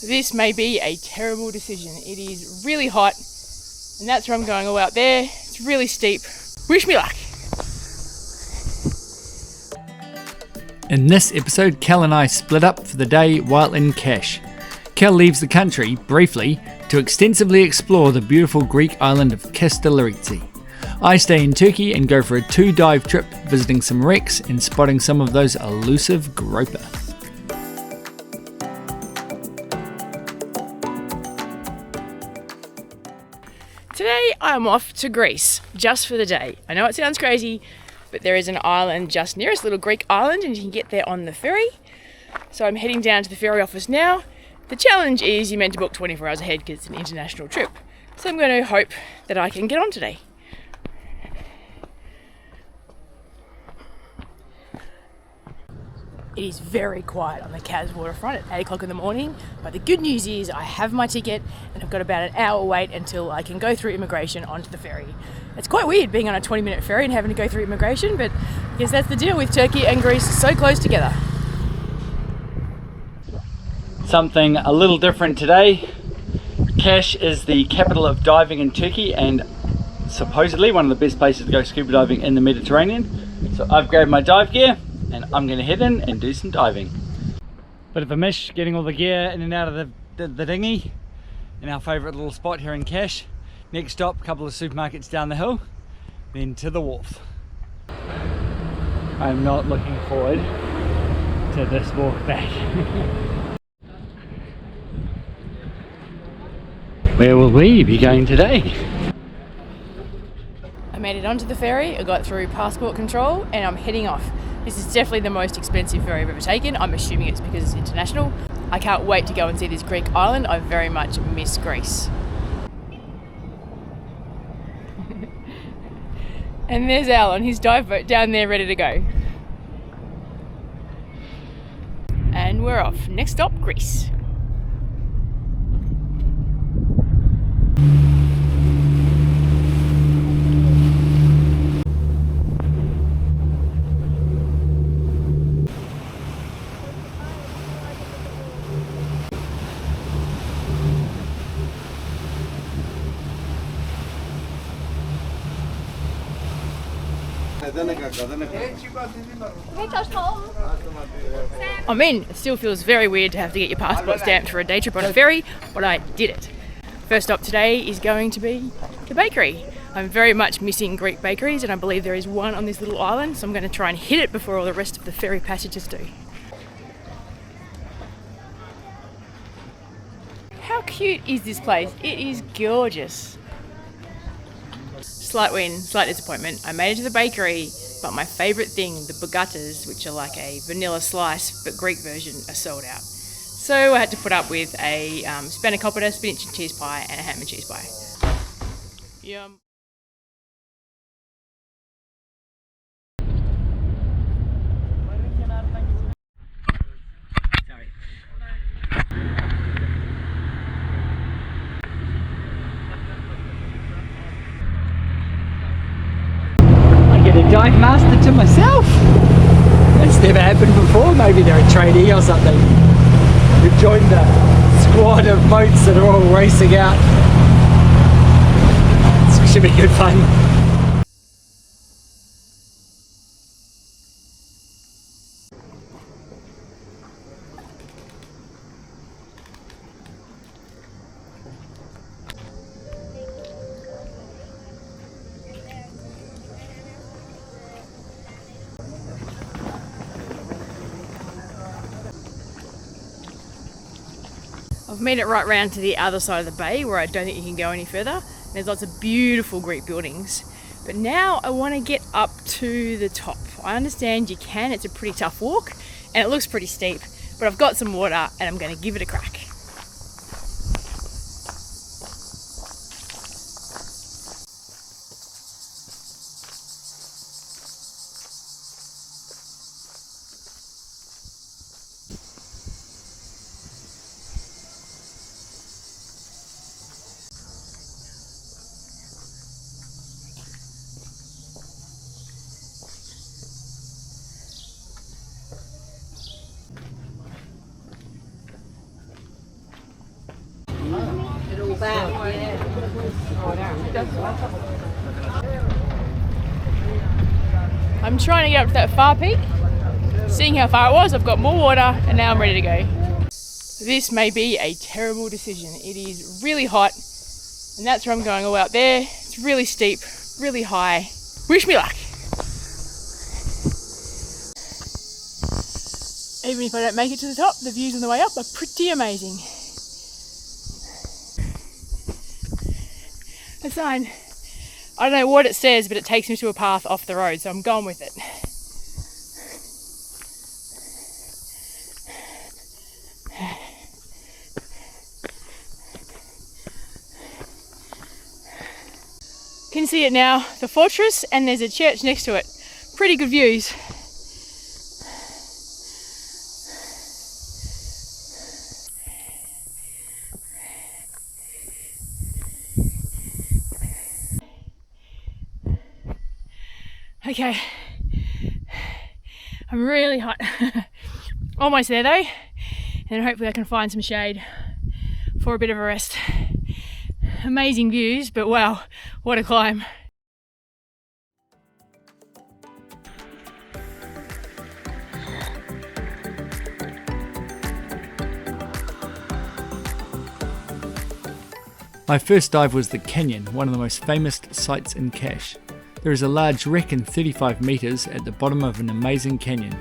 This may be a terrible decision. It is really hot, and that's where I'm going, all out there. It's really steep. Wish me luck. In this episode, Kel and I split up for the day while in Kash. Kel leaves the country, briefly, to extensively explore the beautiful Greek island of Kastellorizo. I stay in Turkey and go for a 2-dive trip, visiting some wrecks and spotting some of those elusive groper. Today I'm off to Greece, just for the day. I know it sounds crazy, but there is an island just near us, a little Greek island, and you can get there on the ferry. So I'm heading down to the ferry office now. The challenge is you're meant to book 24 hours ahead because it's an international trip. So I'm going to hope that I can get on today. It is very quiet on the Kaz waterfront at 8 o'clock in the morning, but the good news is I have my ticket and I've got about an hour wait until I can go through immigration onto the ferry. It's quite weird being on a 20-minute ferry and having to go through immigration, but I guess that's the deal with Turkey and Greece so close together. Something a little different today. Kash is the capital of diving in Turkey and supposedly one of the best places to go scuba diving in the Mediterranean. So I've grabbed my dive gear and I'm going to head in and do some diving. Bit of a mish getting all the gear in and out of the dinghy in our favourite little spot here in Kash. Next stop, a couple of supermarkets down the hill, then to the wharf. I'm not looking forward to this walk back. Where will we be going today? I made it onto the ferry, I got through passport control, and I'm heading off. This is definitely the most expensive ferry I've ever taken. I'm assuming it's because it's international. I can't wait to go and see this Greek island. I very much miss Greece. And there's Al on his dive boat down there ready to go. And we're off. Next stop, Greece. I'm in. It still feels very weird to have to get your passport stamped for a day trip on a ferry, but I did it. First stop today is going to be the bakery. I'm very much missing Greek bakeries, and I believe there is one on this little island, so I'm going to try and hit it before all the rest of the ferry passengers do. How cute is this place? It is gorgeous. Slight win, slight disappointment. I made it to the bakery, but my favourite thing, the bagatas, which are like a vanilla slice but Greek version, are sold out. So I had to put up with a spanakopita, spinach and cheese pie, and a ham and cheese pie. Yum. Dive master to myself. That's never happened before. Maybe they're a trainee or something. We've joined the squad of boats that are all racing out. This should be good fun. I've made it right round to the other side of the bay where I don't think you can go any further. There's lots of beautiful Greek buildings. But now I want to get up to the top. I understand you can, it's a pretty tough walk and it looks pretty steep, but I've got some water and I'm going to give it a crack. I'm trying to get up to that far peak. Seeing how far it was, I've got more water and now I'm ready to go. This may be a terrible decision. It is really hot and that's where I'm going, all out there. It's really steep, really high. Wish me luck. Even if I don't make it to the top, the views on the way up are pretty amazing. A sign. I don't know what it says, but it takes me to a path off the road, so I'm going with it. Can see it now, the fortress, and there's a church next to it. Pretty good views. Okay, I'm really hot. Almost there though, and hopefully I can find some shade for a bit of a rest. Amazing views, but wow, what a climb. My first dive was the canyon, one of the most famous sites in Cache. There is a large wreck in 35 metres at the bottom of an amazing canyon.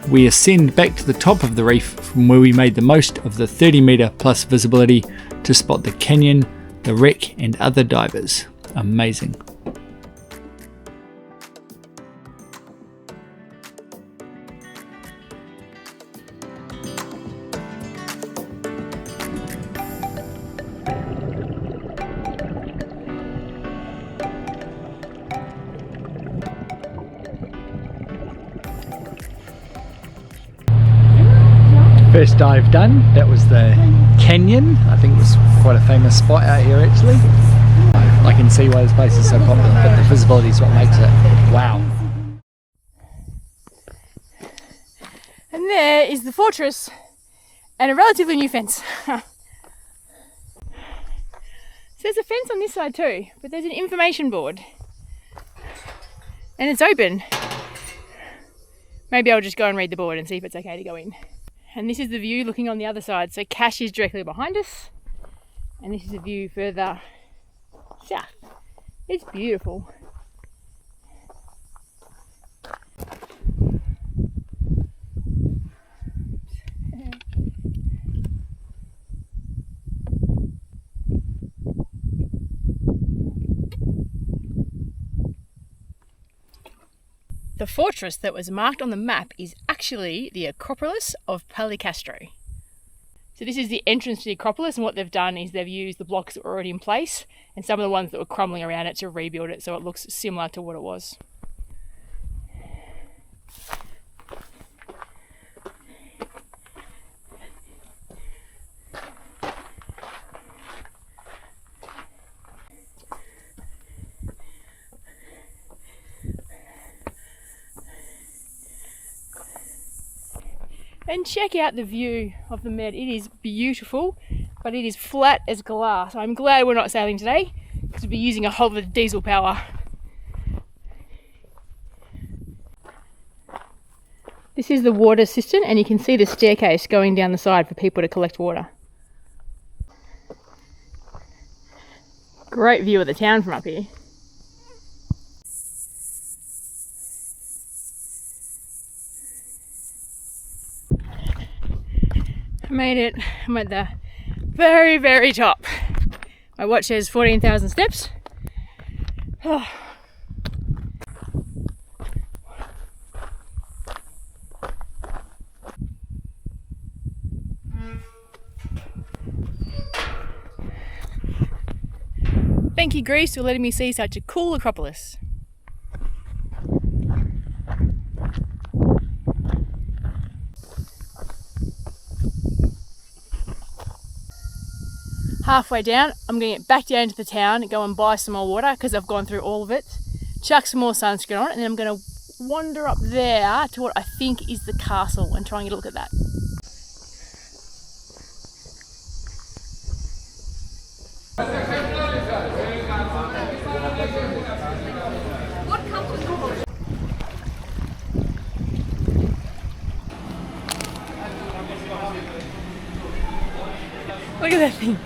We ascend back to the top of the reef from where we made the most of the 30 metre plus visibility to spot the canyon, the wreck and other divers. Amazing. First dive done. That was the canyon. I think it was quite a famous spot out here actually. I can see why this place is so popular, but the visibility is what makes it wow. And there is the fortress and a relatively new fence. So there's a fence on this side too, but there's an information board and it's open. Maybe I'll just go and read the board and see if it's okay to go in. And this is the view looking on the other side. So Cache is directly behind us. And this is a view further south. It's beautiful. The fortress that was marked on the map is actually the Acropolis of Palicastro. So this is the entrance to the Acropolis, and what they've done is they've used the blocks that were already in place and some of the ones that were crumbling around it to rebuild it so it looks similar to what it was. And check out the view of the Med. It is beautiful, but it is flat as glass. I'm glad we're not sailing today because we'll be using a whole lot of diesel power. This is the water cistern and you can see the staircase going down the side for people to collect water. Great view of the town from up here. I made it. I'm at the very, very top. My watch says 14,000 steps. Oh. Thank you, Greece, for letting me see such a cool Acropolis. Halfway down, I'm going to get back down to the town and go and buy some more water because I've gone through all of it. Chuck some more sunscreen on it, and then I'm going to wander up there to what I think is the castle and try and get a look at that. Look at that thing.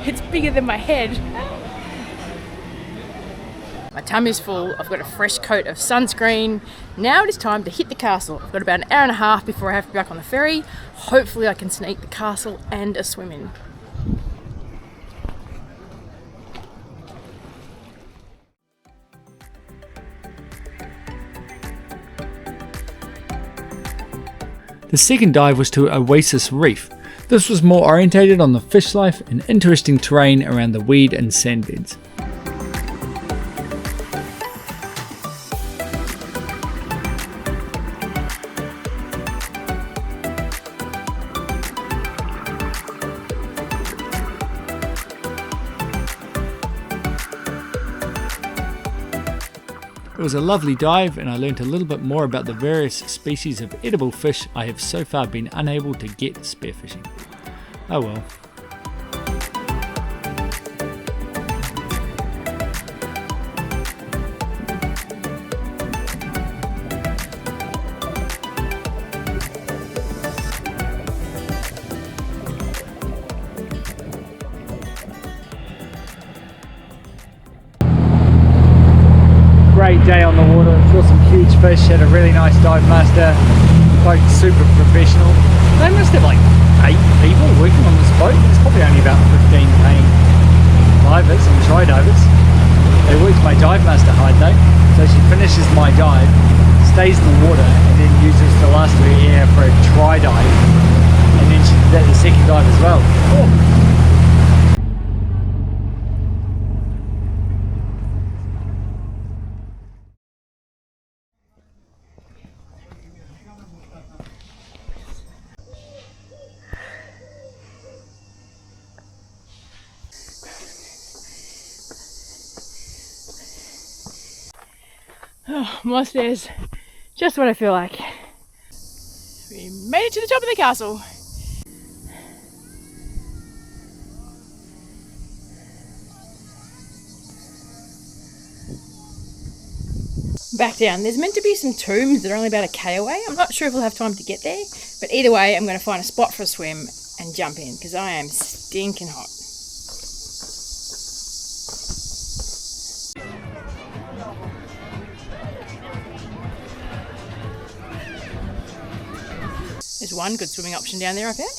It's bigger than my head. My tummy's full. I've got a fresh coat of sunscreen. Now it is time to hit the castle. I've got about an hour and a half before I have to be back on the ferry. Hopefully I can sneak the castle and a swim in. The second dive was to Oasis Reef. This was more orientated on the fish life and interesting terrain around the weed and sand beds. It was a lovely dive, and I learnt a little bit more about the various species of edible fish I have so far been unable to get spearfishing. Oh well. Great day on the water, saw some huge fish, had a really nice dive master, both super professional. They must have like 8 people working on this boat. There's probably only about 15 paying divers and try divers. They worked my dive master hard though, so she finishes my dive, stays in the water, and then uses the last of her air for a try dive, and then she did that the second dive as well. Oh. Oh, more stairs. Just what I feel like. We made it to the top of the castle. Back down. There's meant to be some tombs that are only about a K away. I'm not sure if we'll have time to get there, but either way, I'm going to find a spot for a swim and jump in because I am stinking hot. There's one good swimming option down there I found.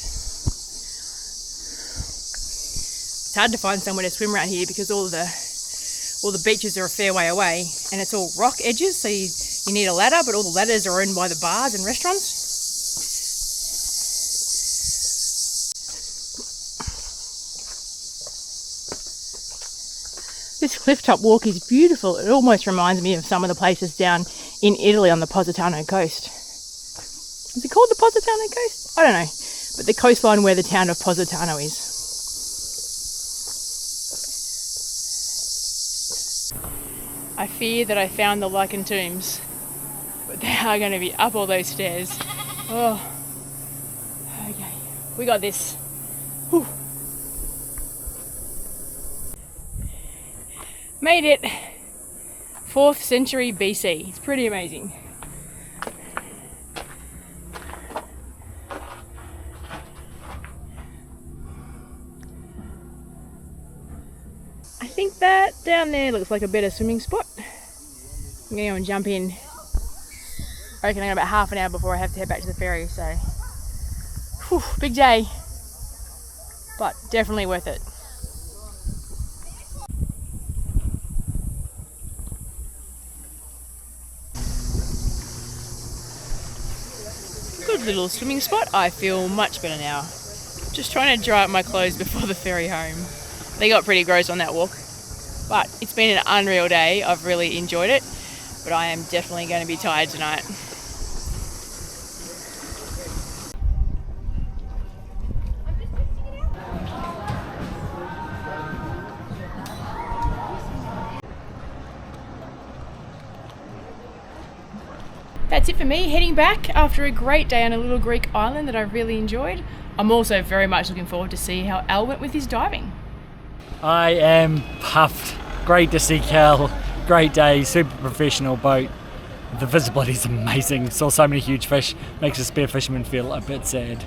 It's hard to find somewhere to swim around here because all the beaches are a fair way away and it's all rock edges, so you need a ladder, but all the ladders are owned by the bars and restaurants. This cliff-top walk is beautiful. It almost reminds me of some of the places down in Italy on the Positano coast. Is it called the Positano coast? I don't know. But the coastline where the town of Positano is. I fear that I found the lichen tombs. But they are going to be up all those stairs. Oh. Okay. We got this. Whew. Made it. 4th century BC. It's pretty amazing. I think that down there looks like a better swimming spot. I'm going to go and jump in. I reckon I got about half an hour before I have to head back to the ferry, so whew, big day, but definitely worth it. good little swimming spot, I feel much better now. Just trying to dry up my clothes before the ferry home. They got pretty gross on that walk, but it's been an unreal day. I've really enjoyed it, but I am definitely going to be tired tonight. That's it for me, heading back after a great day on a little Greek island that I really enjoyed. I'm also very much looking forward to see how Al went with his diving. I am puffed. Great to see Cal. Great day, super professional boat. The visibility is amazing. Saw so many huge fish. Makes a spear fisherman feel a bit sad.